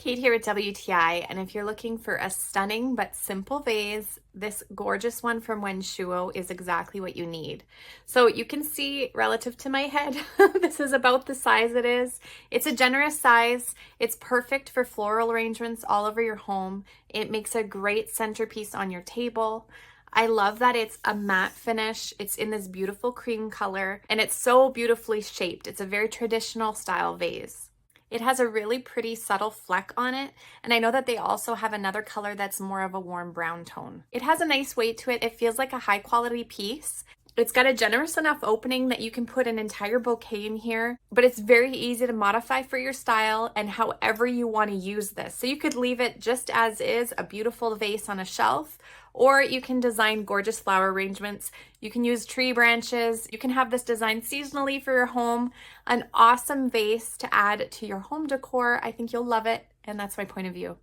Kate here at WTI, and if you're looking for a stunning but simple vase, this gorgeous one from WENSHUO is exactly what you need. So you can see relative to my head, this is about the size it is. It's a generous size. It's perfect for floral arrangements all over your home. It makes a great centerpiece on your table. I love that it's a matte finish. It's in this beautiful cream color, and it's so beautifully shaped. It's a very traditional style vase. It has a really pretty subtle fleck on it, and I know that they also have another color that's more of a warm brown tone. It has a nice weight to it. It feels like a high quality piece. It's got a generous enough opening that you can put an entire bouquet in here, but it's very easy to modify for your style and however you want to use this. So you could leave it just as is, a beautiful vase on a shelf, or you can design gorgeous flower arrangements. You can use tree branches. You can have this designed seasonally for your home. An awesome vase to add to your home decor. I think you'll love it, and that's my point of view.